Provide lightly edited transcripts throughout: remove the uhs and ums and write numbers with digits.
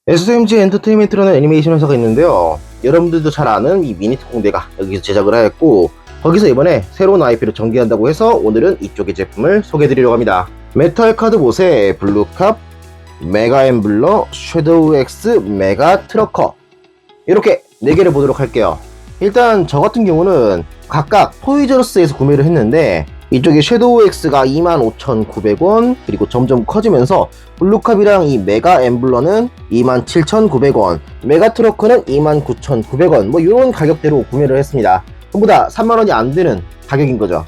SMG 엔터테인먼트라는 애니메이션 회사가 있는데요. 여러분들도 잘 아는 이 미니특공대가 여기서 제작을 하였고, 거기서 이번에 새로운 IP를 전개한다고 해서 오늘은 이쪽의 제품을 소개해드리려고 합니다. 메탈 카드봇의 블루캅, 메가 엠블러, 섀도우 X, 메가 트러커, 이렇게 4개를 보도록 할게요. 일단 저 같은 경우는 각각 토이저러스에서 구매를 했는데, 이쪽에 섀도우 X가 25,900원, 그리고 점점 커지면서 블루캅이랑 이 메가 엠블러는 27,900원, 메가 트러커는 29,900원, 뭐 이런 가격대로 구매를 했습니다. 전부 다 3만원이 안 되는 가격인 거죠.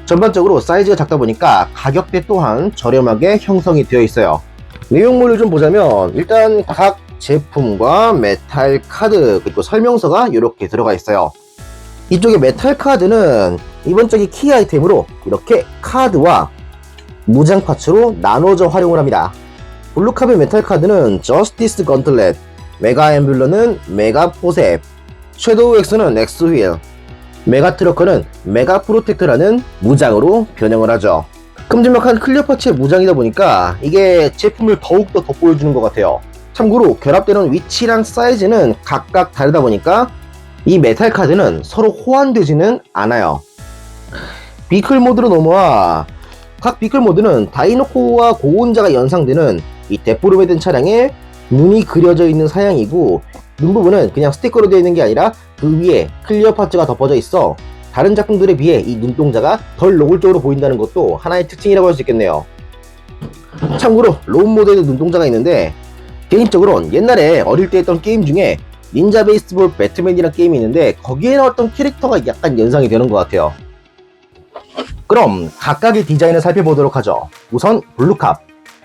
전반적으로 사이즈가 작다 보니까 가격대 또한 저렴하게 형성이 되어 있어요. 내용물을 좀 보자면 일단 각 제품과 메탈 카드 그리고 설명서가 이렇게 들어가 있어요. 이쪽에 메탈 카드는 이번 적이 키 아이템으로 이렇게 카드와 무장 파츠로 나눠져 활용을 합니다. 블루캅의 메탈 카드는 저스티스 건틀렛, 메가 엠블러는 메가 포셉, 섀도우 X는 엑스 휠, 메가 트러커는 메가 프로텍트라는 무장으로 변형을 하죠. 큼지막한 클리어 파츠의 무장이다 보니까 이게 제품을 더욱더 돋보여주는 것 같아요. 참고로 결합되는 위치랑 사이즈는 각각 다르다 보니까 이 메탈 카드는 서로 호환되지는 않아요. 비클 모드로 넘어와 각 비클 모드는 다이노코어와 고온자가 연상되는 이 데포르메된 차량에 눈이 그려져 있는 사양이고, 눈 부분은 그냥 스티커로 되어 있는 게 아니라 그 위에 클리어 파츠가 덮어져 있어 다른 작품들에 비해 이 눈동자가 덜 노골적으로 보인다는 것도 하나의 특징이라고 할 수 있겠네요. 참고로 로운 모드에도 눈동자가 있는데, 개인적으로는 옛날에 어릴 때 했던 게임 중에 닌자 베이스볼 배트맨이라는 게임이 있는데 거기에 나왔던 캐릭터가 약간 연상이 되는 것 같아요. 그럼 각각의 디자인을 살펴보도록 하죠. 우선 블루캅,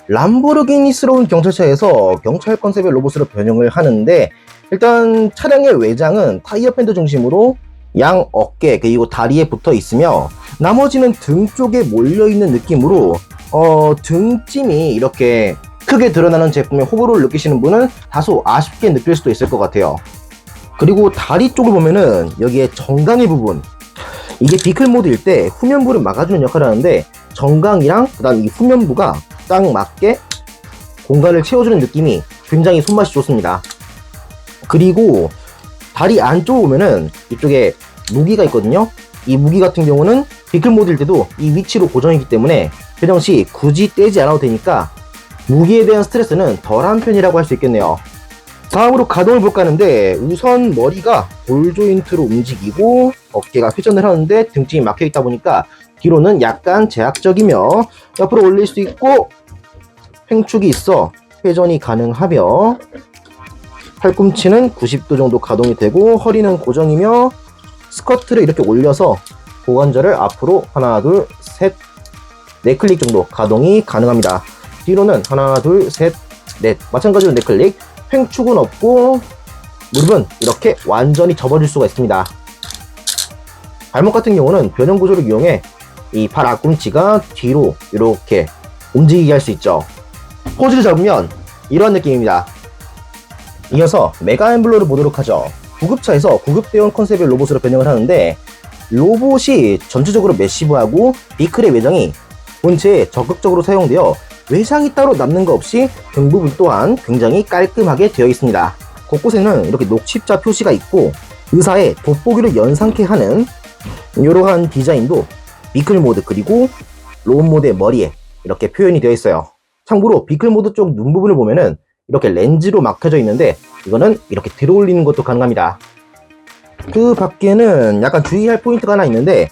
람보르기니스러운 경찰차에서 경찰 컨셉의 로봇으로 변형을 하는데, 일단 차량의 외장은 타이어 팬더 중심으로 양 어깨 그리고 다리에 붙어 있으며, 나머지는 등 쪽에 몰려있는 느낌으로 등찜이 이렇게 크게 드러나는 제품의 호불호를 느끼시는 분은 다소 아쉽게 느낄 수도 있을 것 같아요. 그리고 다리 쪽을 보면은 여기에 정강이 부분, 이게 비클 모드일 때 후면부를 막아주는 역할을 하는데, 정강이랑 그 다음 이 후면부가 딱 맞게 공간을 채워주는 느낌이 굉장히 손맛이 좋습니다. 그리고 다리 안쪽을 보면은 이쪽에 무기가 있거든요. 이 무기 같은 경우는 비클 모드일 때도 이 위치로 고정이기 때문에 변형 시 굳이 떼지 않아도 되니까 무기에 대한 스트레스는 덜한 편이라고 할 수 있겠네요. 다음으로 가동을 볼까 하는데, 우선 머리가 볼 조인트로 움직이고 어깨가 회전을 하는데 등짐이 막혀 있다 보니까 뒤로는 약간 제약적이며, 옆으로 올릴 수 있고 횡축이 있어 회전이 가능하며, 팔꿈치는 90도 정도 가동이 되고 허리는 고정이며, 스커트를 이렇게 올려서 고관절을 앞으로 하나 둘 셋 4클릭 정도 가동이 가능합니다. 뒤로는 하나 둘 셋 넷 마찬가지로 4클릭. 횡축은 없고 무릎은 이렇게 완전히 접어줄 수가 있습니다. 발목 같은 경우는 변형 구조를 이용해 이 발 앞꿈치가 뒤로 이렇게 움직이게 할 수 있죠. 포즈를 잡으면 이런 느낌입니다. 이어서 메가 엠블러를 보도록 하죠. 구급차에서 구급대원 컨셉의 로봇으로 변형을 하는데, 로봇이 전체적으로 매시브하고 비클의 외장이 본체에 적극적으로 사용되어 외장이 따로 남는 거 없이 등 부분 또한 굉장히 깔끔하게 되어 있습니다. 곳곳에는 이렇게 녹십자 표시가 있고 의사의 돋보기를 연상케 하는 이러한 디자인도 비클 모드 그리고 로운 모드의 머리에 이렇게 표현이 되어 있어요. 참고로 비클 모드 쪽 눈 부분을 보면은 이렇게 렌즈로 막혀져 있는데, 이거는 이렇게 들어 올리는 것도 가능합니다. 그 밖에는 약간 주의할 포인트가 하나 있는데,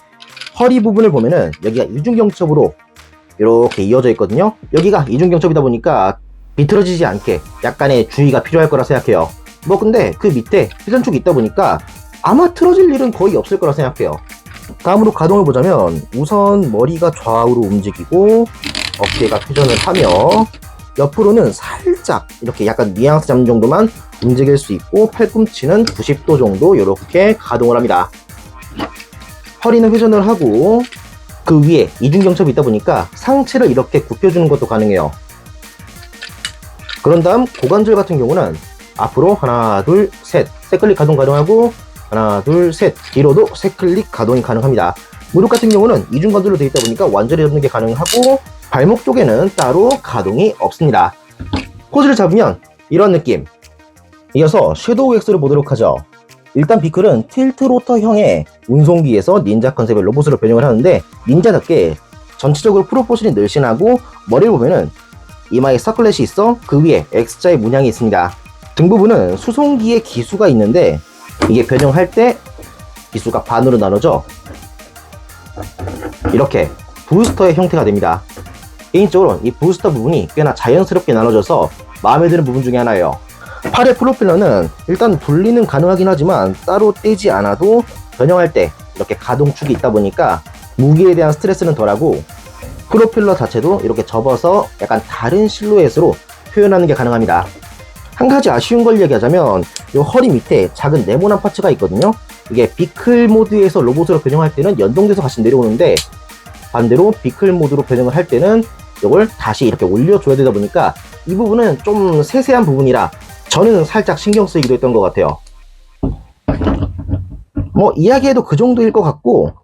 허리 부분을 보면은 여기가 이중경첩으로 이렇게 이어져 있거든요. 여기가 이중경첩이다 보니까 비틀어지지 않게 약간의 주의가 필요할 거라 생각해요. 뭐 근데 그 밑에 회전축이 있다 보니까 아마 틀어질 일은 거의 없을 거라 생각해요. 다음으로 가동을 보자면, 우선 머리가 좌우로 움직이고 어깨가 회전을 하며, 옆으로는 살짝 이렇게 약간 뉘앙스 잡는 정도만 움직일 수 있고, 팔꿈치는 90도 정도 이렇게 가동을 합니다. 허리는 회전을 하고 그 위에 이중경첩이 있다 보니까 상체를 이렇게 굽혀주는 것도 가능해요. 그런 다음 고관절 같은 경우는 앞으로 하나 둘 셋 3클릭 가동 가능하고, 하나 둘 셋 뒤로도 3클릭 가동이 가능합니다. 무릎 같은 경우는 이중관절로 되어 있다 보니까 완전히 잡는 게 가능하고, 발목 쪽에는 따로 가동이 없습니다. 포즈를 잡으면 이런 느낌. 이어서 섀도우 X를 보도록 하죠. 일단 비클은 틸트 로터형의 운송기에서 닌자 컨셉의 로봇으로 변형을 하는데, 닌자답게 전체적으로 프로포션이 늘씬하고, 머리를 보면은 이마에 서클렛이 있어 그 위에 X자의 문양이 있습니다. 등 부분은 수송기의 기수가 있는데, 이게 변형할 때 기수가 반으로 나눠져 이렇게 부스터의 형태가 됩니다. 개인적으로 이 부스터 부분이 꽤나 자연스럽게 나눠져서 마음에 드는 부분 중에 하나예요. 팔의 프로펠러는 일단 분리는 가능하긴 하지만 따로 떼지 않아도 변형할 때 이렇게 가동축이 있다 보니까 무게에 대한 스트레스는 덜하고, 프로펠러 자체도 이렇게 접어서 약간 다른 실루엣으로 표현하는 게 가능합니다. 한 가지 아쉬운 걸 얘기하자면 이 허리 밑에 작은 네모난 파츠가 있거든요. 이게 비클 모드에서 로봇으로 변형할 때는 연동돼서 같이 내려오는데, 반대로 비클 모드로 변형을 할 때는 이걸 다시 이렇게 올려줘야 되다 보니까 이 부분은 좀 세세한 부분이라 저는 살짝 신경 쓰이기도 했던 것 같아요. 뭐 이야기해도 그 정도일 것 같고,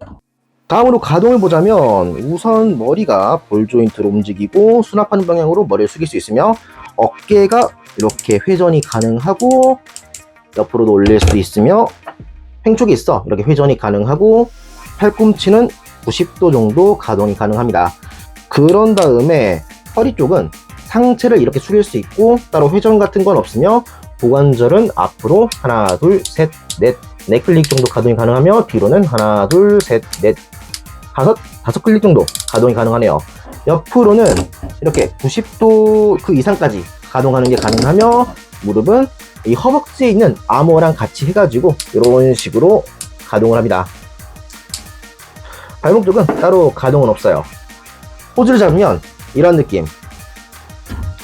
다음으로 가동을 보자면 우선 머리가 볼 조인트로 움직이고 수납하는 방향으로 머리를 숙일 수 있으며, 어깨가 이렇게 회전이 가능하고 옆으로도 올릴 수 있으며, 횡쪽이 있어 이렇게 회전이 가능하고, 팔꿈치는 90도 정도 가동이 가능합니다. 그런 다음에 허리 쪽은 상체를 이렇게 숙일 수 있고 따로 회전 같은 건 없으며, 고관절은 앞으로 하나 둘 셋 넷 네 클릭 정도 가동이 가능하며, 뒤로는 하나 둘 셋 넷 다섯 클릭 정도 가동이 가능하네요. 옆으로는 이렇게 90도 그 이상까지 가동하는 게 가능하며, 무릎은 이 허벅지에 있는 아머랑 같이 해가지고 이런 식으로 가동을 합니다. 발목 쪽은 따로 가동은 없어요. 포즈를 잡으면 이런 느낌.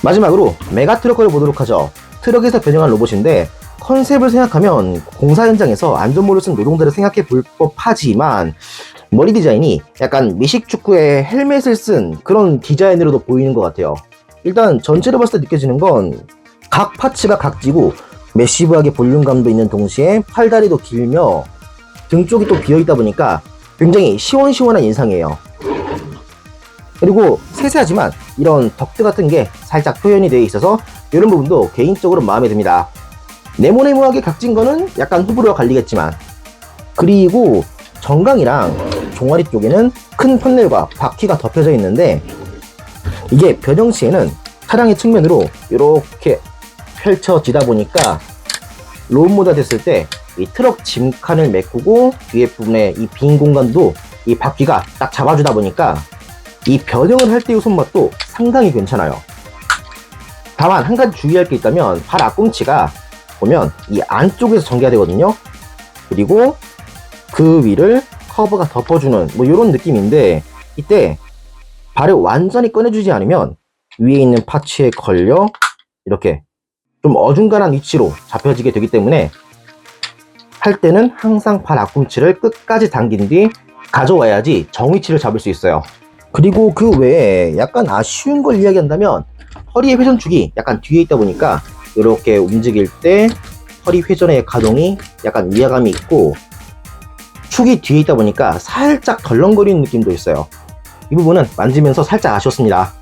마지막으로 메가트럭커를 보도록 하죠. 트럭에서 변형한 로봇인데, 컨셉을 생각하면 공사 현장에서 안전모를 쓴 노동자를 생각해 볼 법하지만, 머리 디자인이 약간 미식축구에 헬멧을 쓴 그런 디자인으로도 보이는 것 같아요. 일단 전체를 봤을 때 느껴지는 건 각 파츠가 각지고 매시브하게 볼륨감도 있는 동시에 팔다리도 길며 등 쪽이 또 비어있다 보니까 굉장히 시원시원한 인상이에요. 그리고 세세하지만 이런 덕트 같은 게 살짝 표현이 되어 있어서 이런 부분도 개인적으로 마음에 듭니다. 네모네모하게 각진 거는 약간 호불호가 갈리겠지만, 그리고 정강이랑 종아리 쪽에는 큰 판넬과 바퀴가 덮여져 있는데, 이게 변형 시에는 차량의 측면으로 이렇게 펼쳐지다 보니까 로우 모드가 됐을 때 이 트럭 짐칸을 메꾸고 뒤에 부분에 이 빈 공간도 이 바퀴가 딱 잡아주다 보니까 이 변형을 할 때의 손맛도 상당히 괜찮아요. 다만 한 가지 주의할 게 있다면, 발 앞꿈치가 보면 이 안쪽에서 전개가 되거든요. 그리고 그 위를 커브가 덮어주는 뭐 이런 느낌인데, 이때 발을 완전히 꺼내주지 않으면 위에 있는 파츠에 걸려 이렇게 좀 어중간한 위치로 잡혀지게 되기 때문에, 할 때는 항상 발 앞꿈치를 끝까지 당긴 뒤 가져와야지 정위치를 잡을 수 있어요. 그리고 그 외에 약간 아쉬운 걸 이야기한다면, 허리의 회전축이 약간 뒤에 있다 보니까 이렇게 움직일 때 허리 회전의 가동이 약간 위화감이 있고, 축이 뒤에 있다 보니까 살짝 덜렁거리는 느낌도 있어요. 이 부분은 만지면서 살짝 아쉬웠습니다.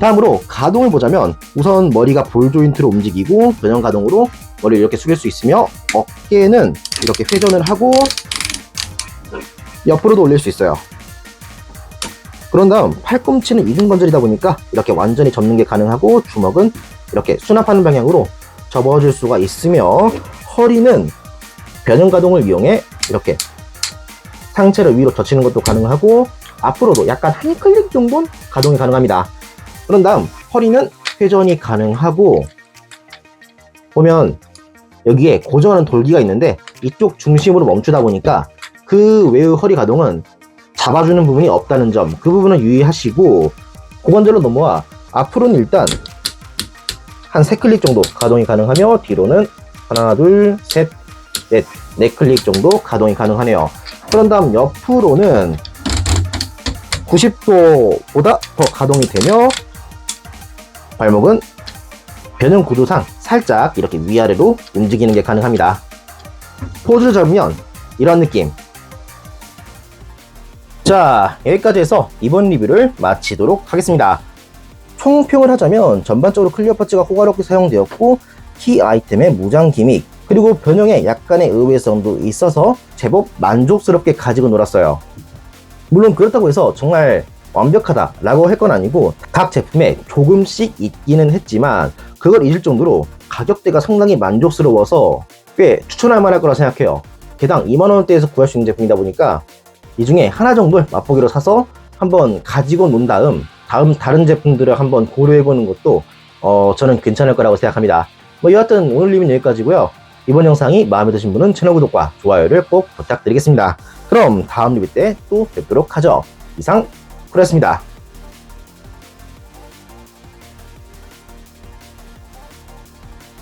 다음으로 가동을 보자면, 우선 머리가 볼 조인트로 움직이고 변형 가동으로 머리를 이렇게 숙일 수 있으며, 어깨는 이렇게 회전을 하고 옆으로도 올릴 수 있어요. 그런 다음 팔꿈치는 이중관절이다 보니까 이렇게 완전히 접는 게 가능하고, 주먹은 이렇게 수납하는 방향으로 접어줄 수가 있으며, 허리는 변형 가동을 이용해 이렇게 상체를 위로 젖히는 것도 가능하고, 앞으로도 약간 한 클릭 정도는 가동이 가능합니다. 그런 다음 허리는 회전이 가능하고, 보면 여기에 고정하는 돌기가 있는데 이쪽 중심으로 멈추다 보니까 그 외의 허리 가동은 잡아주는 부분이 없다는 점, 그 부분은 유의하시고, 고관절로 넘어와 앞으로는 일단 한 3클릭 정도 가동이 가능하며, 뒤로는 하나 둘 셋 넷 4클릭 정도 가동이 가능하네요. 그런 다음 옆으로는 90도보다 더 가동이 되며, 발목은 변형 구도상 살짝 이렇게 위아래로 움직이는 게 가능합니다. 포즈를 잡으면 이런 느낌. 자, 여기까지 해서 이번 리뷰를 마치도록 하겠습니다. 총평을 하자면 전반적으로 클리어 파츠가 호화롭게 사용되었고 키 아이템의 무장 기믹 그리고 변형에 약간의 의외성도 있어서 제법 만족스럽게 가지고 놀았어요. 물론 그렇다고 해서 정말 완벽하다 라고 할 건 아니고 각 제품에 조금씩 있기는 했지만 그걸 잊을 정도로 가격대가 상당히 만족스러워서 꽤 추천할 만할 거라 생각해요. 개당 2만원대에서 구할 수 있는 제품이다 보니까 이 중에 하나 정도를 맛보기로 사서 한번 가지고 논 다음 다른 제품들을 한번 고려해보는 것도 저는 괜찮을 거라고 생각합니다. 여하튼 오늘 리뷰는 여기까지고요. 이번 영상이 마음에 드신 분은 채널 구독과 좋아요를 꼭 부탁드리겠습니다. 그럼 다음 리뷰 때 또 뵙도록 하죠. 이상 쿠라였습니다.